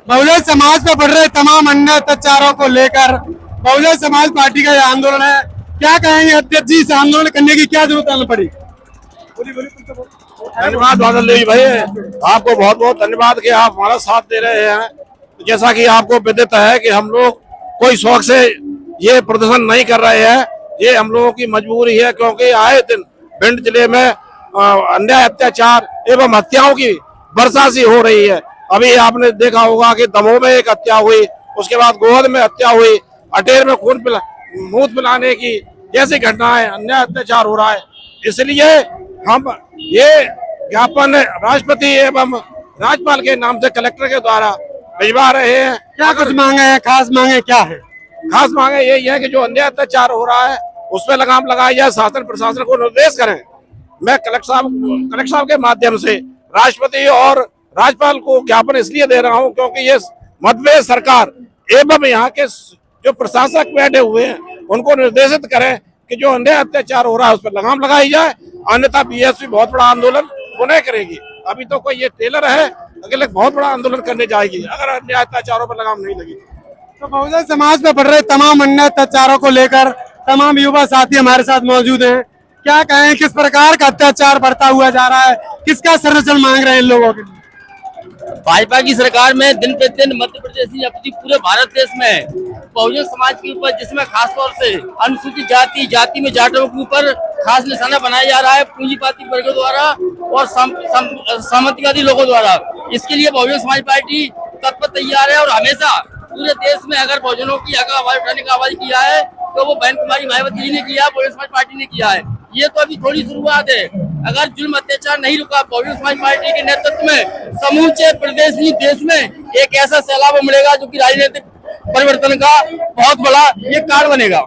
बहुजन समाज पर बढ़ रहे तमाम अन्य अत्याचारों को लेकर बहुजन समाज पार्टी का यह आंदोलन है। क्या कहेंगे अध्यक्ष जी, इस आंदोलन करने की क्या जरूरत आना पड़ी? धन्यवाद बादल देवी भाई, आपको बहुत बहुत धन्यवाद कि आप हमारा साथ दे रहे हैं। जैसा कि आपको विदित है कि हम लोग कोई शौक से ये प्रदर्शन नहीं कर रहे हैं, ये हम लोगों की मजबूरी है, क्योंकि आए दिन भिंड जिले में अन्याय, अत्याचार एवं हत्याओं की वर्षा सी हो रही है। अभी आपने देखा होगा कि दमोह में एक हत्या हुई, उसके बाद गोहद में हत्या हुई, अटेर में मूत पिलाने की जैसी घटनाएं, अन्याय अत्याचार हो रहा है। इसलिए हम ये ज्ञापन राष्ट्रपति एवं राज्यपाल के नाम से कलेक्टर के द्वारा भिजवा रहे हैं। क्या कुछ मांगे हैं, खास मांगे क्या है? खास मांगे यही है कि जो अन्याय अत्याचार हो रहा है उस पर लगाम लगाई जाए, शासन प्रशासन को निर्देश करें। मैं कलेक्टर साहब के माध्यम से राष्ट्रपति और राज्यपाल को ज्ञापन इसलिए दे रहा हूं क्योंकि ये मध्य सरकार एवं यहाँ के जो प्रशासक बैठे हुए हैं उनको निर्देशित करें कि जो अन्याय अत्याचार हो रहा है उस पर लगाम लगाई जाए, अन्यथा बीएसपी बहुत बड़ा आंदोलन पुनः करेगी। अभी तो कोई ये टेलर है, अगले बहुत बड़ा आंदोलन करने जाएगी अगर अन्याय अत्याचारों पर लगाम नहीं लगी। तो बहुजन समाज पर बढ़ रहे तमाम अन्य अत्याचारों को लेकर तमाम युवा साथी हमारे साथ मौजूद हैं। क्या कहें, किस प्रकार का अत्याचार बढ़ता हुआ जा रहा है, किसका संरक्षण मांग रहे हैं इन लोगों के लिए? भाजपा की सरकार में दिन पे दिन मध्य प्रदेश ही अपनी पूरे भारत देश में बहुजन समाज के ऊपर, जिसमें खासतौर से अनुसूचित जाति में जाटों के ऊपर खास निशाना बनाया जा रहा है पूंजीपति वर्गों द्वारा और सामंतवादी लोगों द्वारा। इसके लिए बहुजन समाज पार्टी तत्पर तैयार है और हमेशा पूरे देश में अगर बहुजनों की आवाज उठाने का आवाज किया है तो वो बहन कुमारी मायावती जी ने किया, बहुजन समाज पार्टी ने किया है। ये तो अभी थोड़ी शुरुआत है। अगर जुल्म अत्याचार नहीं रुका, बहुजन समाज पार्टी के नेतृत्व में समूचे प्रदेश नहीं देश में एक ऐसा सैलाब उमड़ेगा जो कि राजनीतिक परिवर्तन का बहुत बड़ा ये कारण बनेगा।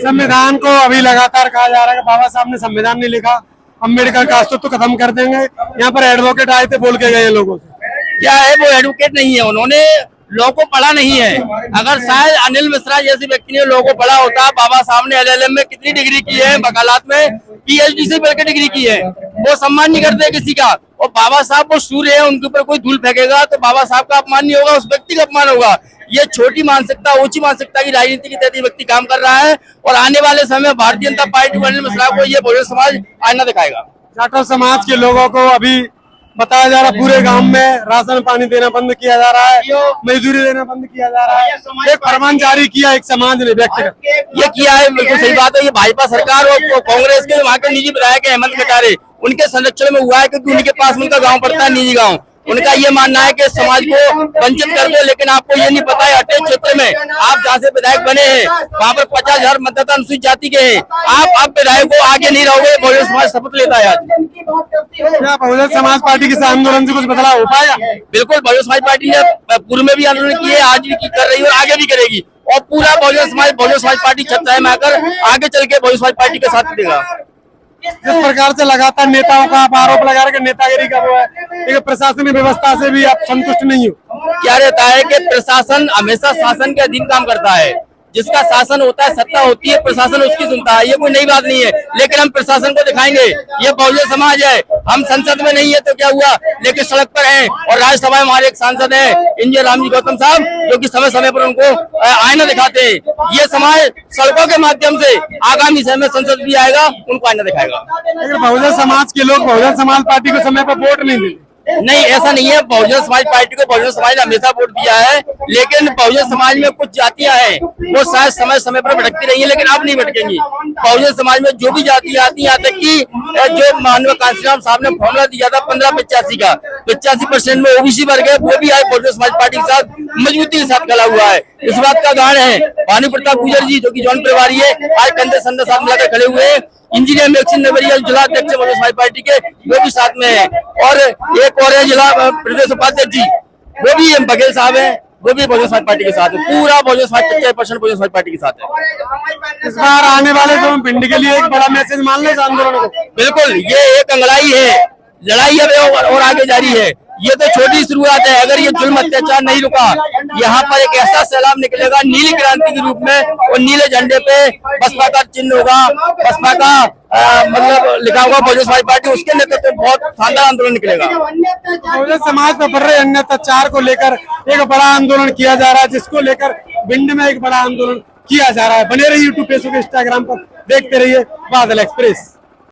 संविधान को अभी लगातार कहा जा रहा है कि बाबा साहब ने संविधान नहीं लिखा, अम्बेडकर का अस्तित्व तो खत्म कर देंगे। यहाँ पर एडवोकेट आए थे, बोल के गए लोगों से। क्या है, वो एडवोकेट नहीं है, उन्होंने लॉ को पढ़ा नहीं है। अगर शायद अनिल मिश्रा जैसे व्यक्ति ने लॉ को पढ़ा होता, बाबा साहब ने एलएलएम में कितनी डिग्री की है, वकालत में पीएचडी से बढ़कर डिग्री की है, वो सम्मान नहीं करते किसी का। और बाबा साहब वो सूर्य है, उनके ऊपर कोई धूल फेंकेगा तो बाबा साहब का अपमान नहीं होगा, उस व्यक्ति का अपमान होगा। ये छोटी मानसिकता, ऊंची मानसिकता की राजनीति के तहत व्यक्ति काम कर रहा है और आने वाले समय भारतीय जनता पार्टी को, अनिल मिश्रा को ये बहुजन समाज आईना दिखाएगा। जाटव समाज के लोगों को अभी बताया जा रहा, पूरे गांव में राशन पानी देना बंद किया जा रहा है, मजदूरी देना बंद किया जा रहा है। एक फरमान जारी किया एक समाज ने, व्यक्तिगत ये किया है, बिल्कुल सही बात है। ये भाजपा सरकार और कांग्रेस के वहाँ के निजी विधायक हेमंत कटारे, उनके संरक्षण में हुआ है क्योंकि उनके पास उनका गांव पड़ता है, निजी गांव। उनका ये मानना है कि समाज को वंचित कर दो, लेकिन आपको ये नहीं पता है अटेर क्षेत्र में आप जहाँ से विधायक बने हैं वहाँ पर 50,000 मतदाता अनुसूचित जाति के हैं। आप विधायक को आगे नहीं रहोगे, बहुजन समाज शपथ लेता है आज। क्या बहुजन समाज पार्टी के आंदोलन से कुछ बदलाव हो पाएगा? बिल्कुल, बहुजन समाज पार्टी ने पूर्व में भी आंदोलन किए, आज भी कर रही है और आगे भी करेगी। और पूरा बहुजन समाज पार्टी छत्ता में आकर आगे चल के बहुजन समाज पार्टी के साथ देगा। जिस प्रकार से लगातार नेताओं का आप आरोप लगा रहे हैं नेतागिरी का वो है, लेकिन प्रशासनिक व्यवस्था से भी आप संतुष्ट नहीं हो? क्या रहता है कि प्रशासन हमेशा शासन के अधीन काम करता है। जिसका शासन होता है, सत्ता होती है, प्रशासन उसकी सुनता है। ये कोई नई बात नहीं है, लेकिन हम प्रशासन को दिखाएंगे ये बहुजन समाज है। हम संसद में नहीं है तो क्या हुआ, लेकिन सड़क पर हैं। और राज्यसभा में हमारे एक सांसद है इंजीनियर रामजी गौतम साहब, जो कि समय समय पर उनको आईना दिखाते हैं। ये समाज सड़कों के माध्यम से आगामी समय में संसद भी आएगा, उनको आईना दिखाएगा। लेकिन बहुजन समाज के लोग बहुजन समाज पार्टी को समय पर वोट नहीं देते। नहीं, ऐसा नहीं है। बहुजन समाज पार्टी को बहुजन समाज ने हमेशा वोट दिया है, लेकिन बहुजन समाज में कुछ जातियां हैं वो शायद समय समय पर भटकती रही है, लेकिन अब नहीं भटकेंगी। बहुजन समाज में जो भी जातियां आती हैं, यहाँ तक कि जो माननीय कांशीराम साहब ने फॉर्मूला दिया था 1585 का, 85% में ओबीसी वर्ग है, वो भी आज बहुजन समाज पार्टी के साथ मजबूती के साथ खड़ा हुआ है। इस बात का उदाहरण है भानु प्रताप गुर्जर जी, जो की जौन प्रभारी है, आज कंधे संधे साथ मिलाकर खड़े हुए हैं। इंजीनियर मेक्सिन नवरिया जिला अध्यक्ष बहुजन समाज पार्टी के, वो भी साथ में है। और एक और है जिला प्रदेश उपाध्यक्ष जी, वो भी बघेल साहब है, वो भी बहुजन समाज पार्टी के साथ है। पूरा बहुजन समाज 50% बहुजन समाज पार्टी के साथ है। इस बार आने वाले जो भिंड के लिए एक बड़ा मैसेज मान ले आंदोलन को। बिल्कुल, ये एक अंगड़ाई है, लड़ाई अब और आगे जारी है। ये तो छोटी शुरुआत है। अगर ये जुल्म अत्याचार नहीं रुका, यहाँ पर एक ऐसा सैलाब निकलेगा नीली क्रांति के रूप में, और नीले झंडे पे बसपा का चिन्ह होगा, बसपा का मतलब लिखा होगा बहुजन समाज पार्टी, उसके नेतृत्व में बहुत शानदार आंदोलन निकलेगा। बहुजन समाज पर बढ़ रहे अन्य अत्याचार को लेकर एक बड़ा आंदोलन किया जा रहा है, जिसको लेकर भिंड में एक बड़ा आंदोलन किया जा रहा है। बने रहिए यूट्यूब, फेसबुक, इंस्टाग्राम पर, देखते रहिए बादल एक्सप्रेस।